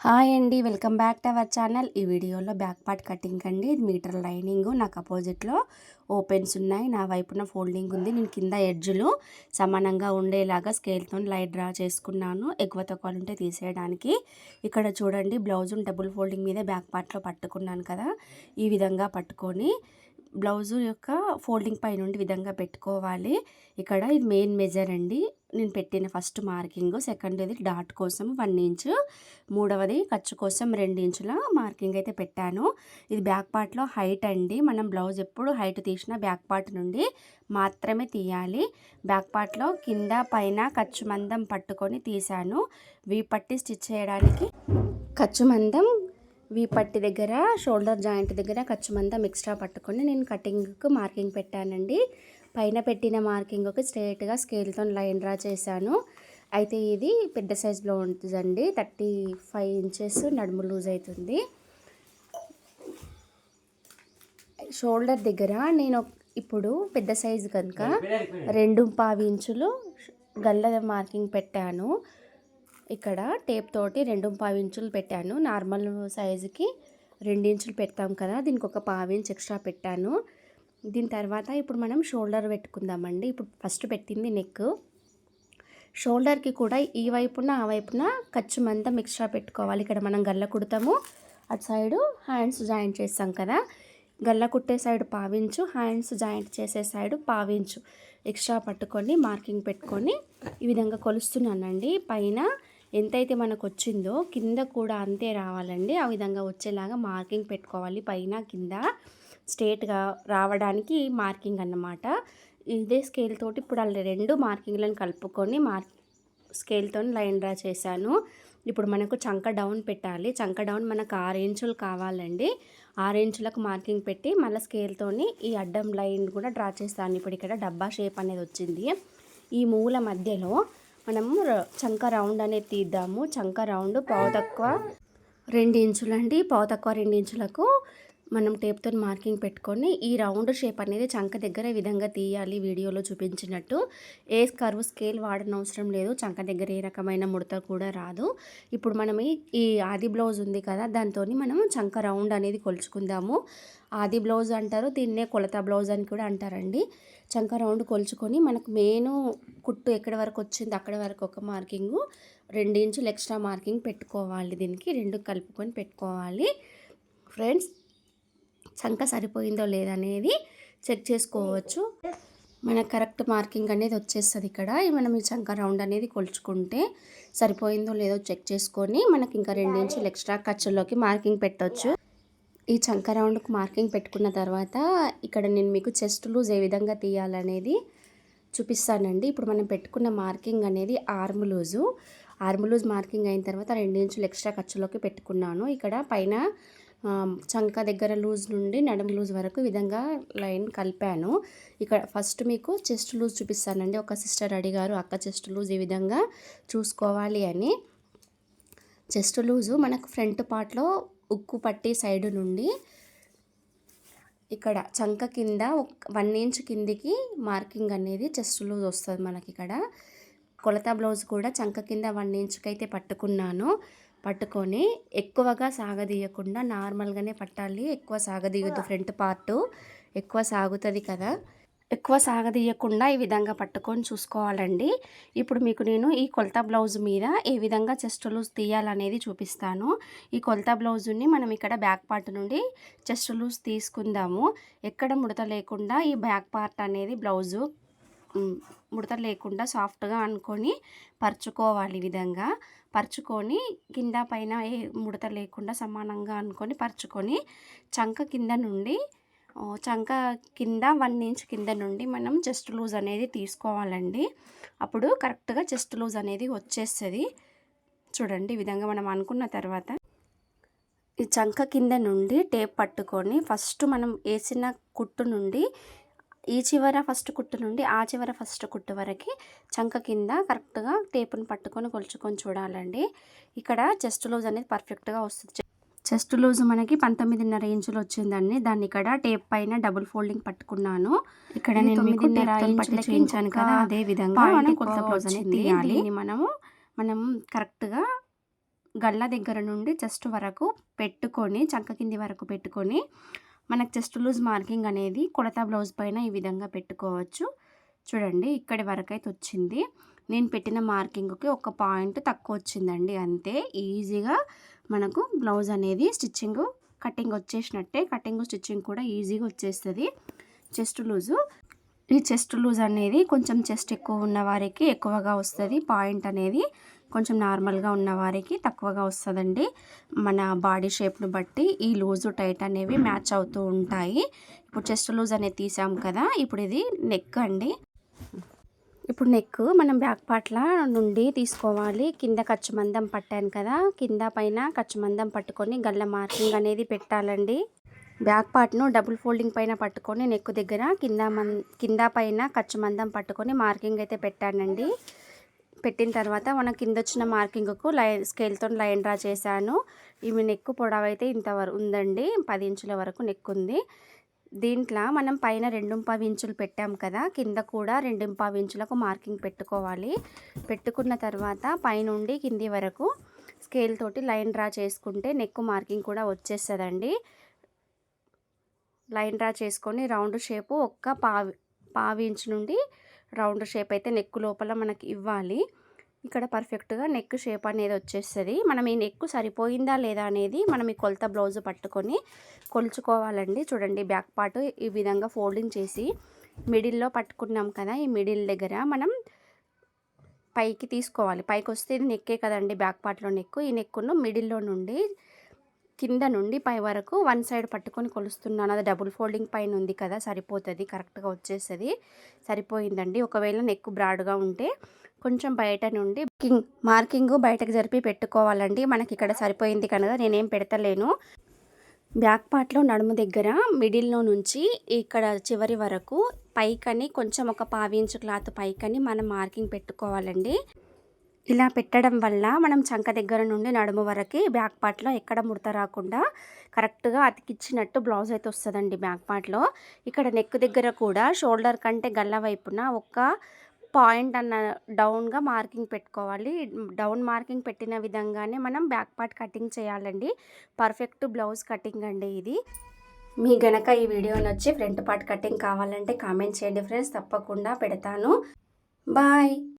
Hi అండి, welcome back to our channel. ఈ వీడియోలో బ్యాక్ పార్ట్ కటింగ్ అండి. ఇది మీటర్ లైనింగ్. నాకు అపోజిట్లో ఓపెన్స్ ఉన్నాయి, నా వైపున ఫోల్డింగ్ ఉంది. నేను కింద ఎడ్జ్లు సమానంగా ఉండేలాగా స్కేల్తో లైట్ డ్రా చేసుకున్నాను, ఎక్కువ తక్కువ ఉంటే తీసేయడానికి. ఇక్కడ చూడండి, బ్లౌజును డబుల్ ఫోల్డింగ్ మీద బ్యాక్ పార్ట్లో పట్టుకున్నాను కదా. ఈ విధంగా పట్టుకొని బ్లౌజు యొక్క ఫోల్డింగ్ పై నుండి విధంగా పెట్టుకోవాలి. ఇక్కడ ఇది మెయిన్ మెజర్ అండి. నేను పెట్టిన ఫస్ట్ మార్కింగ్, సెకండ్ది డాట్ కోసం 1 ఇంచు, మూడవది ఖర్చు కోసం 2 ఇంచుల మార్కింగ్ అయితే పెట్టాను. ఇది బ్యాక్ పార్ట్లో హైట్ అండి. మనం బ్లౌజ్ ఎప్పుడు హైట్ తీసినా బ్యాక్ పార్ట్ నుండి మాత్రమే తీయాలి. బ్యాక్ పార్ట్లో కింద పైన ఖర్చు మందం పట్టుకొని తీసాను. పట్టి స్టిచ్ చేయడానికి ఖర్చు మందం పట్టి దగ్గర, షోల్డర్ జాయింట్ దగ్గర ఖర్చు మందం ఎక్స్ట్రా పట్టుకొని నేను కటింగ్కు మార్కింగ్ పెట్టానండి. పైన పెట్టిన మార్కింగ్కి స్ట్రైట్గా స్కేల్తో లైన్ డ్రా చేశాను. అయితే ఇది పెద్ద సైజులో ఉంటుందండి, 35 ఇంచెస్ నడుము లూజ్ అవుతుంది. షోల్డర్ దగ్గర నేను ఇప్పుడు పెద్ద సైజు కనుక 2.5 ఇంచులు గల్ల మార్కింగ్ పెట్టాను. ఇక్కడ టేప్ తోటి 2.5 ఇంచులు పెట్టాను. నార్మల్ సైజుకి 2 ఇంచులు పెడతాం కదా, దీనికి ఒక 1/2 ఇంచ్ ఎక్స్ట్రా పెట్టాను. దీని తర్వాత ఇప్పుడు మనం షోల్డర్ పెట్టుకుందామండి. ఇప్పుడు ఫస్ట్ పెట్టింది నెక్. షోల్డర్కి కూడా ఈ వైపున ఆ వైపున ఖర్చు మందం ఎక్స్ట్రా పెట్టుకోవాలి. ఇక్కడ మనం గల్ల కుడతాము, అటు సైడు హ్యాండ్స్ జాయింట్ చేస్తాం కదా. గల్ల కుట్టే సైడ్ 1/2 ఇంచు, హ్యాండ్స్ జాయింట్ చేసే సైడ్ 1/2 ఇంచు ఎక్స్ట్రా పట్టుకొని మార్కింగ్ పెట్టుకొని ఈ విధంగా కొలుస్తున్నానండి. పైన ఎంతైతే మనకు వచ్చిందో కింద కూడా అంతే రావాలండి. ఆ విధంగా వచ్చేలాగా మార్కింగ్ పెట్టుకోవాలి. పైన కింద స్ట్రేట్గా రావడానికి మార్కింగ్ అన్నమాట. ఇదే స్కేల్ తోటి ఇప్పుడు అలా 2 మార్కింగ్లను కలుపుకొని స్కేల్తో లైన్ డ్రా చేశాను. ఇప్పుడు మనకు చంక డౌన్ పెట్టాలి. చంక డౌన్ మనకు 6 ఇంచులు కావాలండి. 6 ఇంచులకు మార్కింగ్ పెట్టి మళ్ళీ స్కేల్తోని ఈ అడ్డం లైన్ కూడా డ్రా చేస్తాను. ఇప్పుడు ఇక్కడ డబ్బా షేప్ అనేది వచ్చింది. ఈ మూల మధ్యలో మనము చంక రౌండ్ అనేది తీద్దాము. చంక రౌండ్ పావు తక్కువ 2 ఇంచులు అండి. పావు తక్కువ 2 ఇంచులకు మనం టేప్తో మార్కింగ్ పెట్టుకొని ఈ రౌండ్ షేప్ అనేది చంక దగ్గర ఈ విధంగా తీయాలి. వీడియోలో చూపించినట్టు ఏ కర్వ్ స్కేల్ వాడనవసరం లేదు. చంక దగ్గర ఏ రకమైన ముడత కూడా రాదు. ఇప్పుడు మనం ఈ ఆది బ్లౌజ్ ఉంది కదా, దాంతో మనం చంక రౌండ్ అనేది కొలుచుకుందాము. ఆది బ్లౌజ్ అంటారు, దీన్నే కొలత బ్లౌజ్ అని కూడా అంటారండి. చంక రౌండ్ కొలుచుకొని మనకు మెయిన్ కుట్టు ఎక్కడి వరకు వచ్చింది అక్కడి వరకు ఒక మార్కింగు, 2 ఇంచులు ఎక్స్ట్రా మార్కింగ్ పెట్టుకోవాలి. దీనికి 2 కలుపుకొని పెట్టుకోవాలి. ఫ్రెండ్స్, చంక సరిపోయిందో లేదనేది చెక్ చేసుకోవచ్చు. మనకు కరెక్ట్ మార్కింగ్ అనేది వచ్చేస్తుంది. ఇక్కడ మనం ఈ చంక రౌండ్ అనేది కొలుచుకుంటే సరిపోయిందో లేదో చెక్ చేసుకొని మనకి ఇంకా 2 ఇంచులు ఎక్స్ట్రా ఖర్చులోకి మార్కింగ్ పెట్టవచ్చు. ఈ చంక రౌండ్కి మార్కింగ్ పెట్టుకున్న తర్వాత ఇక్కడ నేను మీకు చెస్ట్ లూజ్ ఏ విధంగా తీయాలనేది చూపిస్తానండి. ఇప్పుడు మనం పెట్టుకున్న మార్కింగ్ అనేది ఆర్మ్ లూజ్ మార్కింగ్ అయిన తర్వాత 2 ఇంచులు ఎక్స్ట్రా ఖర్చులోకి పెట్టుకున్నాను. ఇక్కడ పైన చంక దగ్గర లూజ్ నుండి నడుము లూజ్ వరకు విధంగా లైన్ కలిపాను. ఇక్కడ ఫస్ట్ మీకు చెస్ట్ లూజ్ చూపిస్తానండి. ఒక సిస్టర్ అడిగారు, అక్క చెస్ట్ లూజ్ ఈ విధంగా చూసుకోవాలి అని. చెస్ట్ లూజు మనకు ఫ్రంట్ పార్ట్లో ఉక్కు పట్టి సైడు నుండి ఇక్కడ చంక కింద 1 ఇంచ్ కిందికి మార్కింగ్ అనేది చెస్ట్ లూజ్ వస్తుంది మనకి. ఇక్కడ కొలత బ్లౌజ్ కూడా చంక కింద 1 ఇంచుకి అయితే పట్టుకొని ఎక్కువగా సాగదీయకుండా నార్మల్గానే పట్టాలి. ఎక్కువ సాగదీయొద్దు, ఫ్రంట్ పార్ట్ ఎక్కువ సాగుతుంది కదా, ఎక్కువ సాగదీయకుండా ఈ విధంగా పట్టుకొని చూసుకోవాలండి. ఇప్పుడు మీకు నేను ఈ కొలత బ్లౌజ్ మీద ఏ విధంగా చెస్ట్ లూజ్ తీయాలనేది చూపిస్తాను. ఈ కొలత బ్లౌజుని మనం ఇక్కడ బ్యాక్ పార్ట్ నుండి చెస్ట్ లూజ్ తీసుకుందాము. ఎక్కడ ముడత లేకుండా ఈ బ్యాక్ పార్ట్ అనేది బ్లౌజు ముడత లేకుండా సాఫ్ట్గా అనుకొని పరుచుకోవాలి. ఈ విధంగా పరుచుకొని కింద పైన ఏ ముడత లేకుండా సమానంగా అనుకొని పరుచుకొని చంక కింద 1 ఇంచ్ కింద నుండి మనం చెస్ట్ లూజ్ అనేది తీసుకోవాలండి. అప్పుడు కరెక్ట్గా చెస్ట్ లూజ్ అనేది వచ్చేస్తుంది. చూడండి, ఈ విధంగా మనం అనుకున్న తర్వాత ఈ చంక కింద నుండి టేప్ పట్టుకొని ఫస్ట్ మనం వేసిన కుట్టు నుండి ఈ చివర ఫస్ట్ కుట్టు నుండి ఆ చివర ఫస్ట్ కుట్టు వరకు చంక కింద కరెక్ట్గా టేపును పట్టుకొని కొలుచుకొని చూడాలండి. ఇక్కడ చెస్ట్ లూజ్ అనేది పర్ఫెక్ట్గా వస్తుంది. చెస్ట్ లూజ్ మనకి 19.5 ఇంచులు వచ్చిందండి. దాన్ని ఇక్కడ టేప్ పైన డబుల్ ఫోల్డింగ్ పట్టుకున్నాను. ఇక్కడ నేను 9.5 ఇంచులు చేయించాను కదా, అదే విధంగా మనం కొలత బ్లౌజ్ అనేది తీయాలి. మనం కరెక్ట్గా గల్ల దగ్గర నుండి చెస్ట్ వరకు పెట్టుకొని, చంక కింది వరకు పెట్టుకొని మనకు చెస్ట్ లూజ్ మార్కింగ్ అనేది కొలత బ్లౌజ్ పైన ఈ విధంగా పెట్టుకోవచ్చు. చూడండి ఇక్కడి వరకు అయితే వచ్చింది. నేను పెట్టిన మార్కింగ్కి ఒక పాయింట్ తక్కువ వచ్చిందండి అంతే. ఈజీగా మనకు బ్లౌజ్ అనేది స్టిచ్చింగ్ కటింగ్ వచ్చేసినట్టే. కటింగ్ స్టిచ్చింగ్ కూడా ఈజీగా వచ్చేస్తుంది. చెస్ట్ లూజు, ఈ చెస్ట్ లూజ్ అనేది కొంచెం చెస్ట్ ఎక్కువ ఉన్న వారికి ఎక్కువగా వస్తుంది. పాయింట్ అనేది కొంచెం నార్మల్గా ఉన్న వారికి తక్కువగా వస్తుందండి. మన బాడీ షేప్ను బట్టి ఈ లూజు టైట్ అనేవి మ్యాచ్ అవుతూ ఉంటాయి. ఇప్పుడు చెస్ట్ లూజ్ అనేది తీసాం కదా, ఇప్పుడు ఇది నెక్ అండి. ఇప్పుడు నెక్ మనం బ్యాక్ పార్ట్ల నుండి తీసుకోవాలి. కింద ఖర్చు మందం పట్టాను కదా, కింద పైన ఖర్చు మందం పట్టుకొని గల్ల మార్కింగ్ అనేది పెట్టాలండి. బ్యాక్ పార్ట్ను డబుల్ ఫోల్డింగ్ పైన పట్టుకొని నెక్ దగ్గర కింద పైన ఖర్చు మందం పట్టుకొని మార్కింగ్ అయితే పెట్టానండి. పెట్టిన తర్వాత మనం కింద వచ్చిన మార్కింగ్కు స్కేల్తో లైన్ డ్రా చేశాను. ఇవి నెక్ పొడవు అయితే ఇంతవరకు ఉందండి, 10 ఇంచుల వరకు నెక్ ఉంది. దీంట్లో మనం పైన 2.5 ఇంచులు పెట్టాం కదా, కింద కూడా 2.5 ఇంచులకు మార్కింగ్ పెట్టుకోవాలి. పెట్టుకున్న తర్వాత పైనుండి కింది వరకు స్కేల్ తోటి లైన్ డ్రా చేసుకుంటే నెక్ మార్కింగ్ కూడా వచ్చేస్తుందండి. లైన్ డ్రా చేసుకొని రౌండ్ షేపు ఒక్క పావు ఇంచు నుండి రౌండ్ షేప్ అయితే నెక్ లోపల మనకి ఇవ్వాలి. ఇక్కడ పర్ఫెక్ట్గా నెక్ షేప్ అనేది వచ్చేస్తుంది. మనం ఈ నెక్ సరిపోయిందా లేదా అనేది మనం ఈ కొలత బ్లౌజ్ పట్టుకొని కొలుచుకోవాలండి. చూడండి బ్యాక్ పార్ట్ ఈ విధంగా ఫోల్డింగ్ చేసి మిడిల్లో పట్టుకున్నాం కదా, ఈ మిడిల్ దగ్గర మనం పైకి తీసుకోవాలి. పైకి వస్తే ఇది నెక్కే కదండి, బ్యాక్ పార్ట్లో నెక్. ఈ నెక్కును మిడిల్లో నుండి కింద నుండి పై వరకు వన్ సైడ్ పట్టుకొని కొలుస్తున్నాను. అది డబుల్ ఫోల్డింగ్ పైన ఉంది కదా, సరిపోతుంది, కరెక్ట్గా వచ్చేస్తుంది. సరిపోయిందండి. ఒకవేళ నెక్ బ్రాడ్గా ఉంటే కొంచెం బయట నుండి మార్కింగ్ బయటకు జరిపి పెట్టుకోవాలండి. మనకి ఇక్కడ సరిపోయింది కనుక నేనేం పెడతలేను. బ్యాక్ పార్ట్లో నడుము దగ్గర మిడిల్లో నుంచి ఇక్కడ చివరి వరకు పైకని కొంచెం ఒక 1/2 ఇంచు క్లాత్ పైకని మనం మార్కింగ్ పెట్టుకోవాలండి. ఇలా పెట్టడం వల్ల మనం చంక దగ్గర నుండి నడుము వరకు బ్యాక్ పార్ట్లో ఎక్కడ ముడత రాకుండా కరెక్ట్గా అతికిచ్చినట్టు బ్లౌజ్ అయితే వస్తుందండి బ్యాక్ పార్ట్లో. ఇక్కడ నెక్ దగ్గర కూడా షోల్డర్ కంటే గల్ల వైపున ఒక పాయింట్ అన్న డౌన్గా మార్కింగ్ పెట్టుకోవాలి. డౌన్ మార్కింగ్ పెట్టిన విధంగానే మనం బ్యాక్ పార్ట్ కటింగ్ చేయాలండి. పర్ఫెక్ట్ బ్లౌజ్ కటింగ్ అండి ఇది. మీ గనక ఈ వీడియో నచ్చి ఫ్రంట్ పార్ట్ కటింగ్ కావాలంటే కామెంట్ చేయండి ఫ్రెండ్స్, తప్పకుండా పెడతాను. బాయ్.